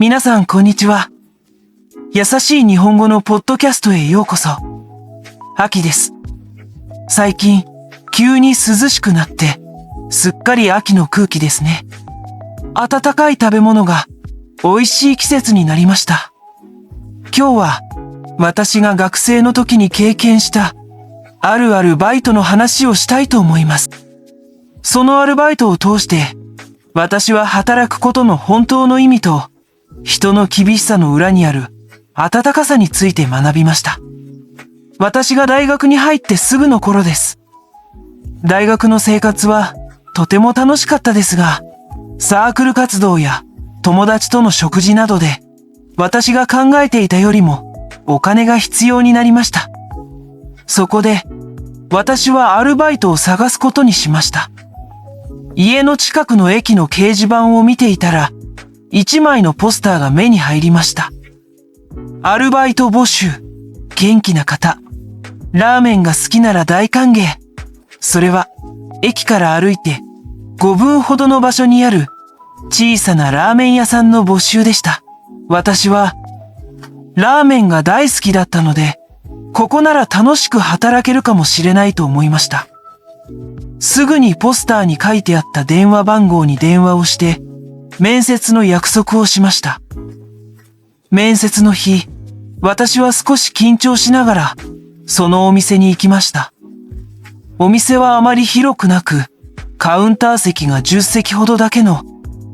皆さんこんにちは。優しい日本語のポッドキャストへようこそ。秋です。最近、急に涼しくなって、すっかり秋の空気ですね。温かい食べ物が美味しい季節になりました。今日は、私が学生の時に経験した、あるアルバイトの話をしたいと思います。そのアルバイトを通して、私は働くことの本当の意味と、人の厳しさの裏にある温かさについて学びました。私が大学に入ってすぐの頃です。大学の生活はとても楽しかったですが、サークル活動や友達との食事などで、私が考えていたよりもお金が必要になりました。そこで、私はアルバイトを探すことにしました。家の近くの駅の掲示板を見ていたら、一枚のポスターが目に入りました。アルバイト募集。元気な方。ラーメンが好きなら大歓迎。それは、駅から歩いて5分ほどの場所にある小さなラーメン屋さんの募集でした。私は、ラーメンが大好きだったので、ここなら楽しく働けるかもしれないと思いました。すぐにポスターに書いてあった電話番号に電話をして、面接の約束をしました。面接の日、私は少し緊張しながら、そのお店に行きました。お店はあまり広くなく、カウンター席が10席ほどだけの、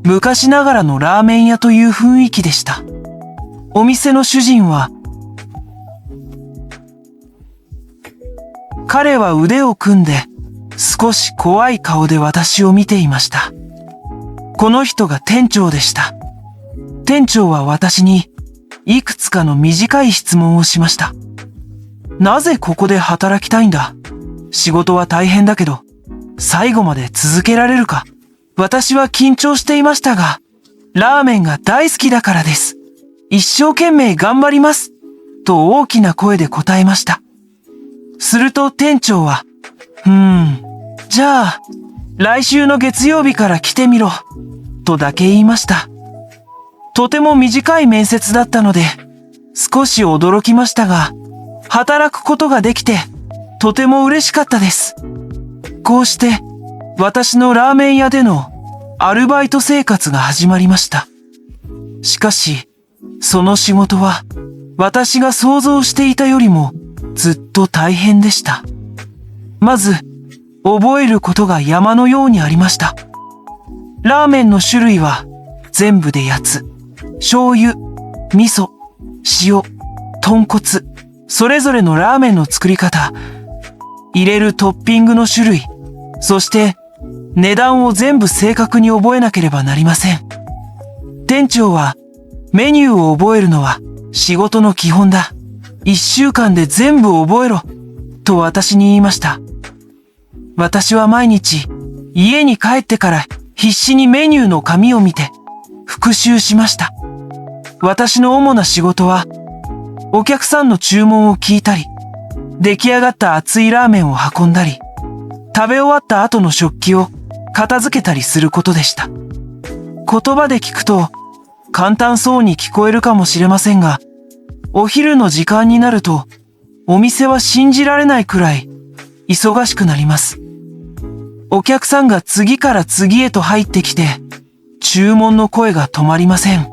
昔ながらのラーメン屋という雰囲気でした。お店の主人は、彼は腕を組んで、少し怖い顔で私を見ていました。この人が店長でした。店長は私にいくつかの短い質問をしました。なぜここで働きたいんだ？仕事は大変だけど、最後まで続けられるか？私は緊張していましたが、ラーメンが大好きだからです。一生懸命頑張ります。と大きな声で答えました。すると店長は、じゃあ、来週の月曜日から来てみろ。とだけ言いました。とても短い面接だったので、少し驚きましたが、働くことができて、とても嬉しかったです。こうして、私のラーメン屋でのアルバイト生活が始まりました。しかし、その仕事は、私が想像していたよりも、ずっと大変でした。まず、覚えることが山のようにありました。ラーメンの種類は全部で8つ。醤油、味噌、塩、豚骨、それぞれのラーメンの作り方、入れるトッピングの種類、そして値段を全部正確に覚えなければなりません。店長はメニューを覚えるのは仕事の基本だ。1週間で全部覚えろ、と私に言いました。私は毎日家に帰ってから必死にメニューの紙を見て復習しました。私の主な仕事はお客さんの注文を聞いたり、出来上がった熱いラーメンを運んだり、食べ終わった後の食器を片付けたりすることでした。言葉で聞くと簡単そうに聞こえるかもしれませんが、お昼の時間になるとお店は信じられないくらい忙しくなります。お客さんが次から次へと入ってきて、注文の声が止まりません。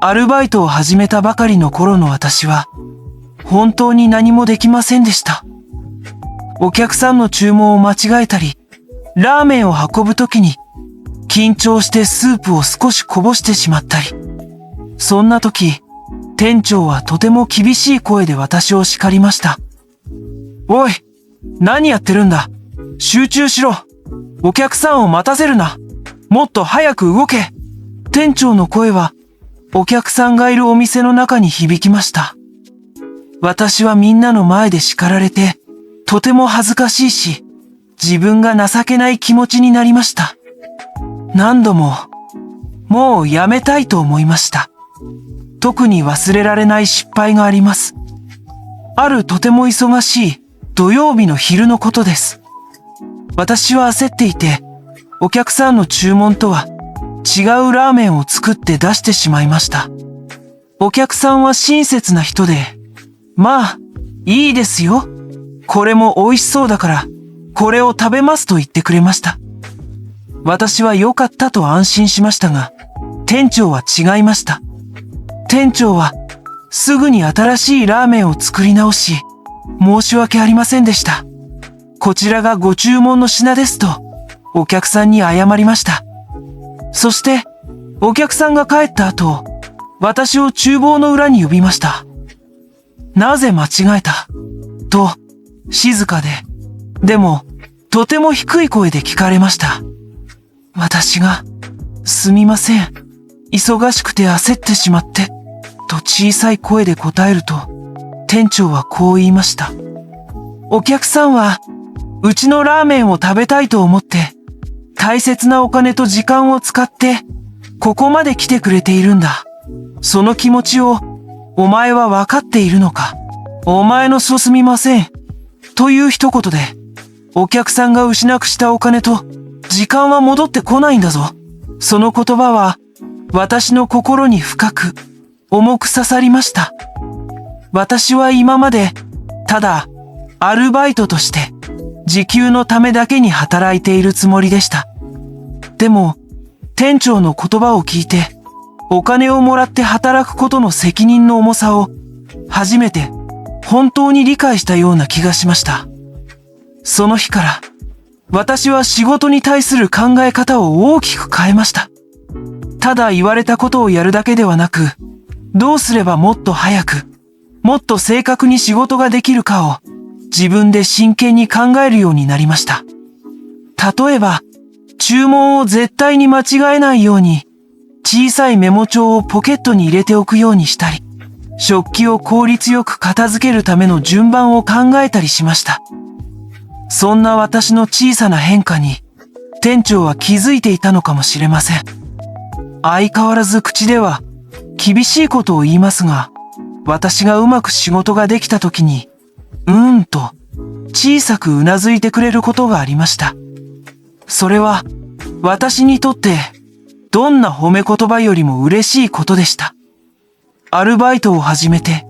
アルバイトを始めたばかりの頃の私は、本当に何もできませんでした。お客さんの注文を間違えたり、ラーメンを運ぶときに、緊張してスープを少しこぼしてしまったり、そんな時、店長はとても厳しい声で私を叱りました。おい、何やってるんだ。集中しろ。お客さんを待たせるな。もっと早く動け。店長の声は、お客さんがいるお店の中に響きました。私はみんなの前で叱られて、とても恥ずかしいし、自分が情けない気持ちになりました。何度も、もうやめたいと思いました。特に忘れられない失敗があります。あるとても忙しい土曜日の昼のことです。私は焦っていて、お客さんの注文とは違うラーメンを作って出してしまいました。お客さんは親切な人で、まあ、いいですよ。これも美味しそうだから、これを食べますと言ってくれました。私は良かったと安心しましたが、店長は違いました。店長は、すぐに新しいラーメンを作り直し、申し訳ありませんでした。こちらがご注文の品ですと、お客さんに謝りました。そして、お客さんが帰った後、私を厨房の裏に呼びました。なぜ間違えたと、静かで、でも、とても低い声で聞かれました。私が、すみません。忙しくて焦ってしまって、と小さい声で答えると、店長はこう言いました。お客さんは、うちのラーメンを食べたいと思って、大切なお金と時間を使って、ここまで来てくれているんだ。その気持ちを、お前は分かっているのか。お前のすみません。という一言で、お客さんが失くしたお金と、時間は戻ってこないんだぞ。その言葉は、私の心に深く、重く刺さりました。私は今まで、ただ、アルバイトとして、時給のためだけに働いているつもりでした。でも、店長の言葉を聞いて、お金をもらって働くことの責任の重さを、初めて、本当に理解したような気がしました。その日から、私は仕事に対する考え方を大きく変えました。ただ言われたことをやるだけではなく、どうすればもっと早く、もっと正確に仕事ができるかを、自分で真剣に考えるようになりました。例えば、注文を絶対に間違えないように、小さいメモ帳をポケットに入れておくようにしたり、食器を効率よく片付けるための順番を考えたりしました。そんな私の小さな変化に、店長は気づいていたのかもしれません。相変わらず口では、厳しいことを言いますが、私がうまく仕事ができた時に、と、小さくうなずいてくれることがありました。それは、私にとって、どんな褒め言葉よりも嬉しいことでした。アルバイトを始めて、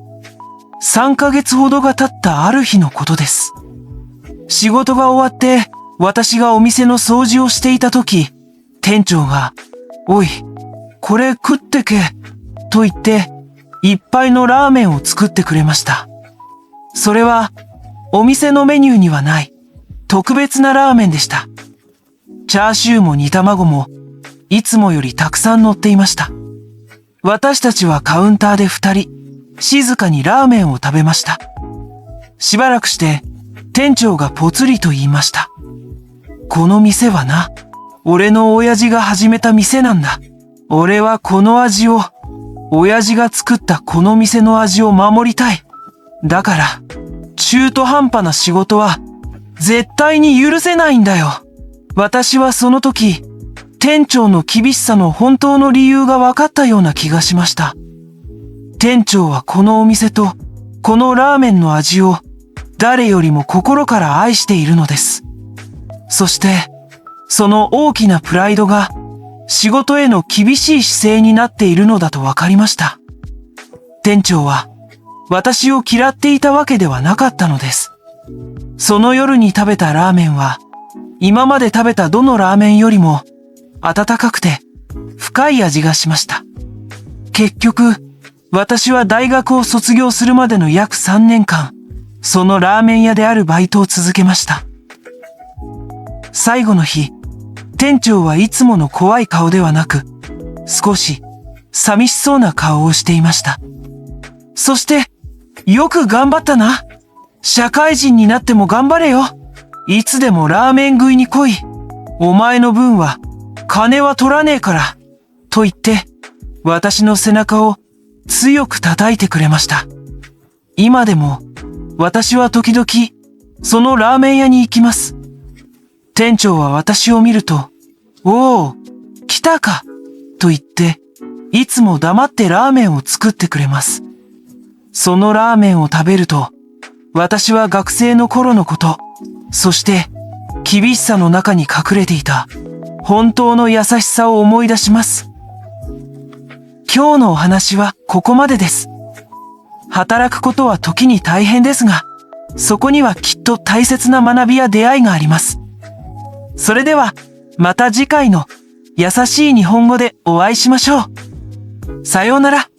3ヶ月ほどが経ったある日のことです。仕事が終わって、私がお店の掃除をしていた時、店長が、おい、これ食ってけ、と言って、いっぱいのラーメンを作ってくれました。それは、お店のメニューにはない、特別なラーメンでした。チャーシューも煮卵も、いつもよりたくさん乗っていました。私たちはカウンターで2人、静かにラーメンを食べました。しばらくして、店長がぽつりと言いました。この店はな、俺の親父が始めた店なんだ。俺はこの味を、親父が作ったこの店の味を守りたい。だから、中途半端な仕事は、絶対に許せないんだよ。私はその時、店長の厳しさの本当の理由が分かったような気がしました。店長はこのお店と、このラーメンの味を、誰よりも心から愛しているのです。そして、その大きなプライドが、仕事への厳しい姿勢になっているのだと分かりました。店長は、私を嫌っていたわけではなかったのです。その夜に食べたラーメンは、今まで食べたどのラーメンよりも、温かくて、深い味がしました。結局、私は大学を卒業するまでの約3年間、そのラーメン屋であるバイトを続けました。最後の日、店長はいつもの怖い顔ではなく、少し寂しそうな顔をしていました。そして、よく頑張ったな。社会人になっても頑張れよ。いつでもラーメン食いに来い。お前の分は、金は取らねえから。と言って、私の背中を強く叩いてくれました。今でも、私は時々、そのラーメン屋に行きます。店長は私を見ると、おお、来たか、と言って、いつも黙ってラーメンを作ってくれます。そのラーメンを食べると、私は学生の頃のこと、そして、厳しさの中に隠れていた、本当の優しさを思い出します。今日のお話はここまでです。働くことは時に大変ですが、そこにはきっと大切な学びや出会いがあります。それでは、また次回の優しい日本語でお会いしましょう。さようなら。